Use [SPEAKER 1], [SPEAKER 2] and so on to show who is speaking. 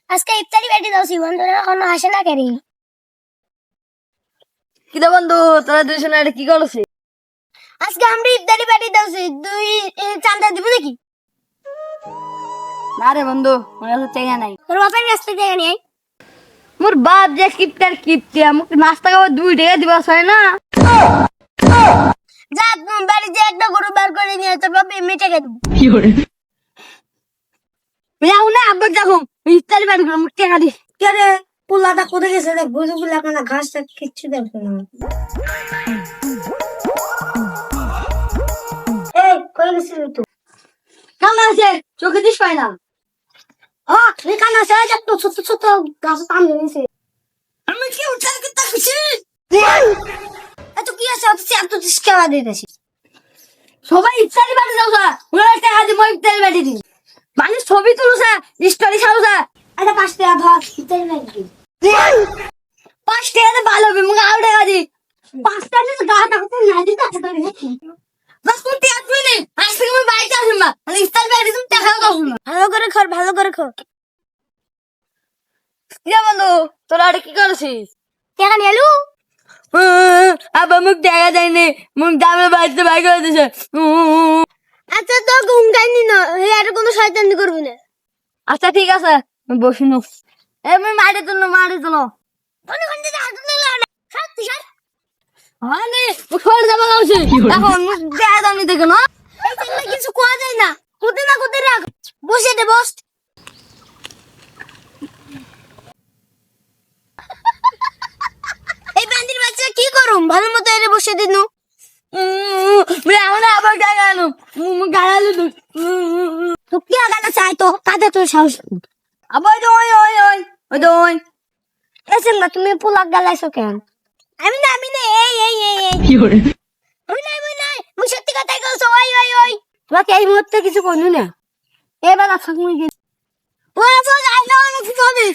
[SPEAKER 1] আজকে ইফতারি পার্টি দাওছি, বন্ধুরা এখনো আসে না কেন?
[SPEAKER 2] কিরে বন্ধু, তোরা দুইজনে এটা কি করছিস?
[SPEAKER 1] আজকে আমরা ইফতারি পার্টি দাওছি, তুই চান্দা দিব নাকি?
[SPEAKER 2] না রে বন্ধু, আমার কাছে টাকা নাই।
[SPEAKER 1] তোর বাপের কাছ থেকে টাকা নিয়ে আয়।
[SPEAKER 2] মোর বাপ যে কিপটার কিপটি, আমাকে নাস্তা খাওয়া 2 টাকা দিবা চাই না।
[SPEAKER 1] যা বাড়িতে একটা গরু বার করে নিয়ে তোর বাপ এমনি টাকা দিব।
[SPEAKER 2] যাও না আব্বা, যাবো ইফতারি বাড়ি করে মুখ টাকা দিস।
[SPEAKER 1] কে রে পোলাটা কোথায় গেছে রে? গরুগুলা কেন ঘাস টাস কিচ্ছু দেখবে না। এই কই গেছিস তুই?
[SPEAKER 2] কাম আছে, চোখে দিস পাই না।
[SPEAKER 1] তুই কানা আছে একটা ছোট ছোট গাছ টান নিয়েছে।
[SPEAKER 2] আমি কি উঠার কথা কইছি?
[SPEAKER 1] এত কি আছে অত এত ডিসকাউন্ট দিয়ে দিছিস?
[SPEAKER 2] সবাই ইফতারি বাড়ি যাও যা, ওরা টাকা দিব ইফতারি বাড়ি দিন। মানে ছবি তুলো যা, স্টোরি ছাড়ো যা।
[SPEAKER 1] আচ্ছা 5 টাকা ধর ইফতারি নাকি?
[SPEAKER 2] 5 টাকা ভালো হবে, মুখ আরো টাকা দি।
[SPEAKER 1] 5 টাকা দিয়ে গা টাকা তো না দিতে আছে তোর নাকি?
[SPEAKER 2] বাস কোন টাকা তুই নে, আজ থেকে আমি বাড়িতে আসুন না, মানে ইফতারি বাড়ি তুমি টাকাও দাও না।
[SPEAKER 1] ভালো করে খর ভালো করে খর।
[SPEAKER 2] কিরে বন্ধু, তোরা এটা কি করছিস?
[SPEAKER 1] টাকা নিয়ে এলু?
[SPEAKER 2] আবার মুখ দেখা যায়নি, মুখ দামে বাড়িতে বাই করে দিছে।
[SPEAKER 1] আচ্ছা তো ঘুম গাইনি না, এই আর কোনো শয়তানি করবি না।
[SPEAKER 2] আচ্ছা ঠিক আছে, বসুন। এমনি মারি তুলো, মারি তুলো।
[SPEAKER 1] অনেকক্ষণ থেকে হাত তুলে না সব তুই সব
[SPEAKER 2] মানে সর যাবা গাউছে, এখন মুখ দেখা যায়নি দেখো না।
[SPEAKER 1] এই ছেলে কিছু কোয়া যায় না, কোতে না কোতে রাখ। বসে দে বস। এই বান্দির বাচ্চা কি করুম, ভালো মতো এর বসে দিনু।
[SPEAKER 2] এখন আবার দেখা আনো, মুখ গাড়ালো তুই।
[SPEAKER 1] তো কি আগানা চাই তো কাজে তোর সাহস।
[SPEAKER 2] আবার ওই ওই ওই ওই তো ওই
[SPEAKER 1] এসেন না তুমি পোলাক গালাইছো কেন? আমি না এই
[SPEAKER 2] কি করে?
[SPEAKER 1] ওই নাই মুই সত্যি কথাই কইছো। ওই
[SPEAKER 2] তোমাকে এই মুহূর্তে কিছু করলু না, এবার থাক মুই
[SPEAKER 1] ওরা তো যাই না কি করবি?